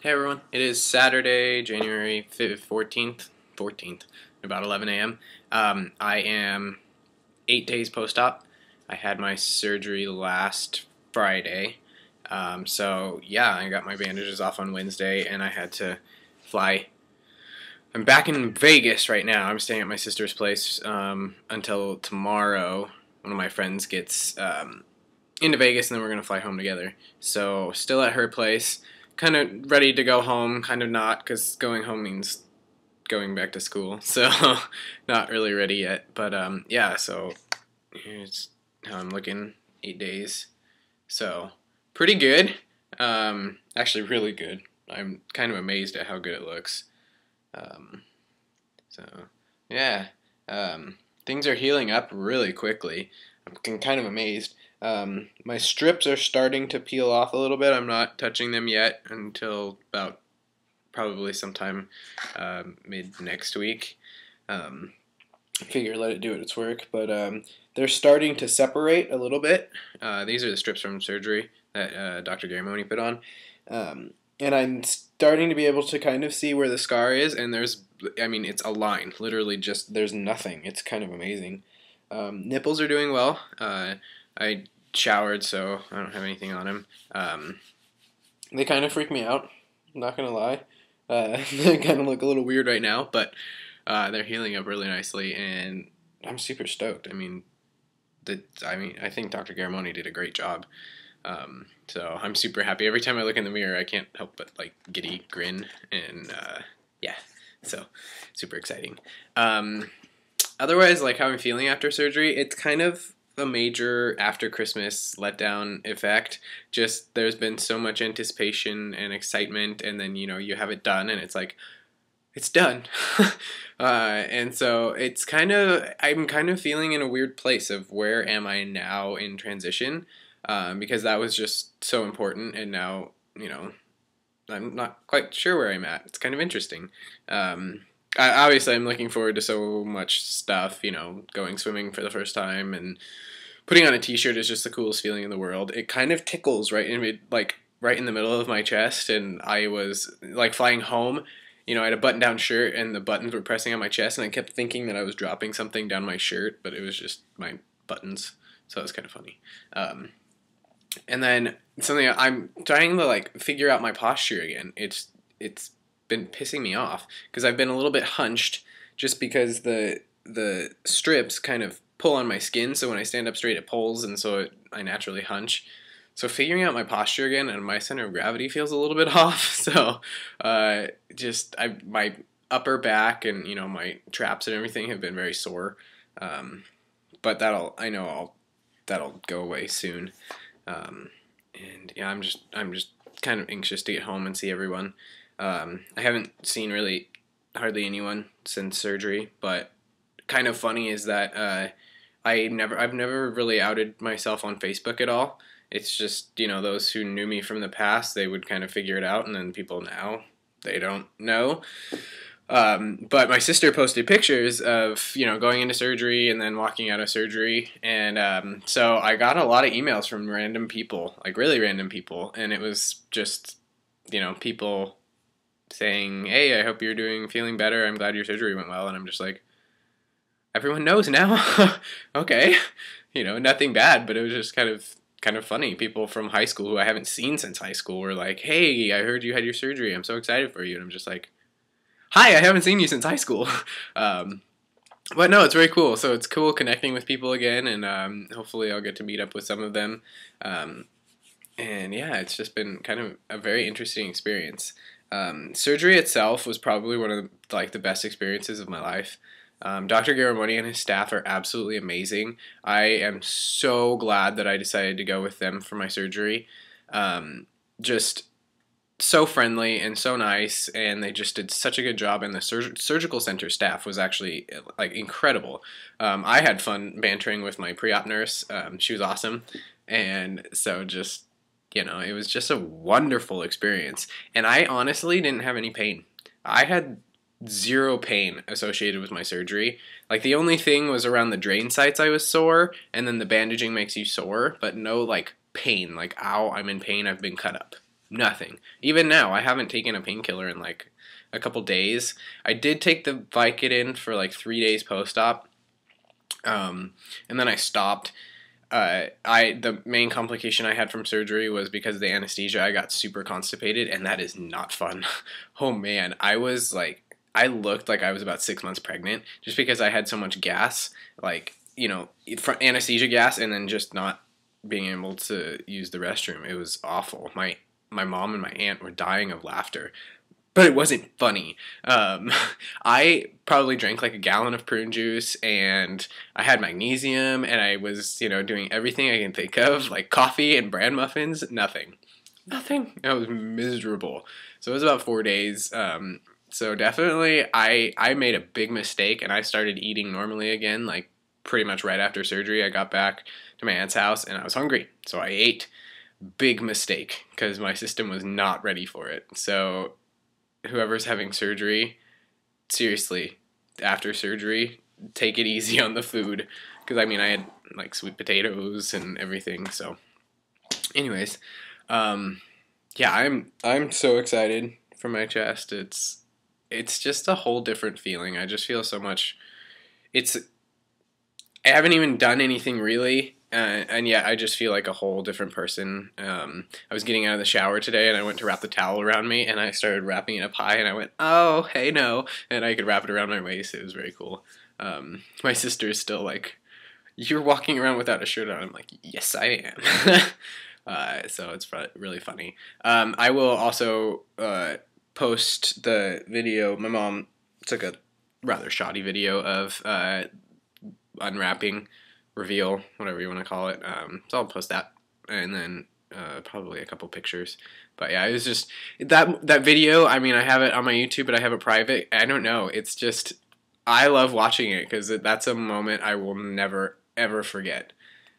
Hey everyone, it is Saturday, January 14th, about 11 a.m. I am 8 days post-op. I had my surgery last Friday. So yeah, I got my bandages off on Wednesday and I had to fly. I'm back in Vegas right now. I'm staying at my sister's place until tomorrow. One of my friends gets into Vegas and then we're going to fly home together. So still at her place, kind of ready to go home, kind of not, because going home means going back to school. So not really ready yet. But yeah, so here's how I'm looking, 8 days. So pretty good. Actually really good. I'm kind of amazed at how good it looks. Um, so yeah, things are healing up really quickly. I'm kind of amazed. My strips are starting to peel off a little bit. I'm not touching them yet until about probably sometime mid next week. I figure let it do its work, but they're starting to separate a little bit. These are the strips from surgery that Dr. Garamoni put on. And I'm starting to be able to kind of see where the scar is, and it's a line, literally just, there's nothing. It's kind of amazing. Nipples are doing well. I showered, so I don't have anything on them. They kind of freak me out, I'm not gonna lie. They kind of look a little weird right now, but they're healing up really nicely, and I'm super stoked. I think Dr. Garamoni did a great job. So I'm super happy. Every time I look in the mirror, I can't help but like giddy grin, and yeah, so super exciting. Otherwise, like how I'm feeling after surgery, it's kind of a major after Christmas letdown effect. Just there's been so much anticipation and excitement, and then you have it done, and it's like it's done. And so I'm kind of feeling in a weird place of where am I now in transition, because that was just so important, and now I'm not quite sure where I'm at. It's kind of interesting. Obviously, I'm looking forward to so much stuff. Going swimming for the first time and putting on a t-shirt is just the coolest feeling in the world. It kind of tickles right in the middle of my chest, and I was like flying home. I had a button-down shirt, and the buttons were pressing on my chest, and I kept thinking that I was dropping something down my shirt, but it was just my buttons. So it was kind of funny. And then something I'm trying to like figure out my posture again. It's been pissing me off because I've been a little bit hunched just because the strips kind of pull on my skin, so when I stand up straight it pulls, and so I naturally hunch. So figuring out my posture again, and my center of gravity feels a little bit off. So my upper back and my traps and everything have been very sore. But that'll go away soon. And yeah, I'm just kind of anxious to get home and see everyone. I haven't seen really hardly anyone since surgery, but kind of funny is that I've never really outed myself on Facebook at all. It's just, those who knew me from the past, they would kind of figure it out, and then people now, they don't know. But my sister posted pictures of, going into surgery and then walking out of surgery. And so I got a lot of emails from random people, like really random people. And it was just, people saying, hey, I hope you're feeling better. I'm glad your surgery went well. And I'm just like, everyone knows now. Okay. Nothing bad, but it was just kind of funny. People from high school who I haven't seen since high school were like, hey, I heard you had your surgery. I'm so excited for you. And I'm just like, hi, I haven't seen you since high school. But no, it's very cool. So it's cool connecting with people again, and hopefully I'll get to meet up with some of them. And yeah, it's just been kind of a very interesting experience. Surgery itself was probably one of the best experiences of my life. Dr. Garamoni and his staff are absolutely amazing. I am so glad that I decided to go with them for my surgery. Just so friendly and so nice, and they just did such a good job, and the surgical center staff was actually like incredible. I had fun bantering with my pre-op nurse. She was awesome, and so just it was just a wonderful experience, and I honestly didn't have any pain. I had zero pain associated with my surgery. Like the only thing was around the drain sites I was sore, and then the bandaging makes you sore, but no like pain, like ow, I'm in pain, I've been cut up. Nothing. Even now, I haven't taken a painkiller in like a couple days. I did take the Vicodin for like 3 days post-op, and then I stopped. The main complication I had from surgery was because of the anesthesia. I got super constipated, and that is not fun. Oh man, I looked like I was about 6 months pregnant just because I had so much gas, like anesthesia gas, and then just not being able to use the restroom. It was awful. My mom and my aunt were dying of laughter, but it wasn't funny. I probably drank like a gallon of prune juice, and I had magnesium, and I was, doing everything I can think of, like coffee and bran muffins. Nothing. Nothing. I was miserable. So it was about 4 days. So definitely I made a big mistake, and I started eating normally again, like pretty much right after surgery. I got back to my aunt's house, and I was hungry. So I ate. Big mistake, because my system was not ready for it. So whoever's having surgery, seriously, after surgery, take it easy on the food, because I had like sweet potatoes and everything. So anyways, yeah, I'm so excited for my chest. It's just a whole different feeling. I just feel so much. I haven't even done anything really, and yet I just feel like a whole different person. I was getting out of the shower today, and I went to wrap the towel around me, and I started wrapping it up high, and I went, oh, hey, no, and I could wrap it around my waist. It was very cool. My sister is still like, you're walking around without a shirt on. I'm like, yes, I am. So it's really funny. I will also post the video. My mom took a rather shoddy video of unwrapping, reveal, whatever you want to call it. So I'll post that, and then probably a couple pictures. But yeah, it was just that video. I have it on my YouTube, but I have it private. I don't know. It's just, I love watching it because that's a moment I will never ever forget.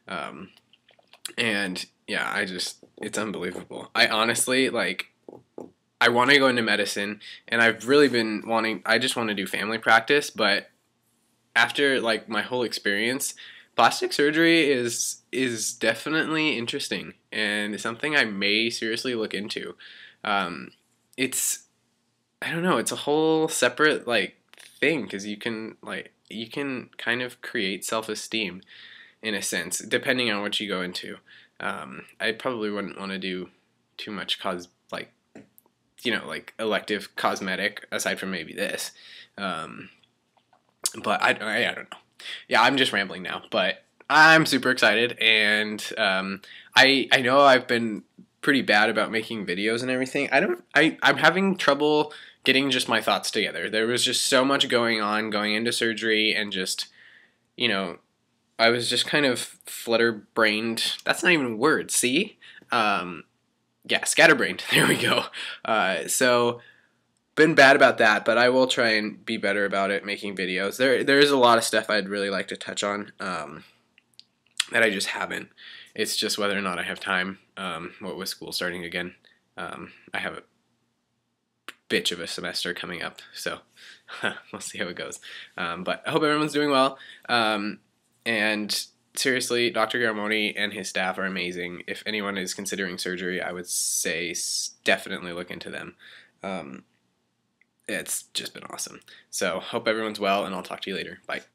And yeah, it's unbelievable. I honestly I want to go into medicine, and I've really been wanting. I just want to do family practice, but after my whole experience, plastic surgery is definitely interesting and something I may seriously look into. It's, I don't know, it's a whole separate thing, because you can kind of create self-esteem in a sense depending on what you go into. I probably wouldn't want to do too much elective cosmetic aside from maybe this. But I don't know. Yeah, I'm just rambling now, but I'm super excited, and I know I've been pretty bad about making videos and everything. I'm having trouble getting just my thoughts together. There was just so much going on going into surgery, and just, I was just kind of flutter-brained. That's not even a word, see? Yeah, scatterbrained. There we go. So been bad about that, but I will try and be better about it making videos. There's a lot of stuff I'd really like to touch on that I just haven't. It's just whether or not I have time. What with school starting again, I have a bitch of a semester coming up, so we'll see how it goes. But I hope everyone's doing well. And seriously, Dr. Garamoni and his staff are amazing. If anyone is considering surgery, I would say definitely look into them. It's just been awesome. So hope everyone's well, and I'll talk to you later. Bye.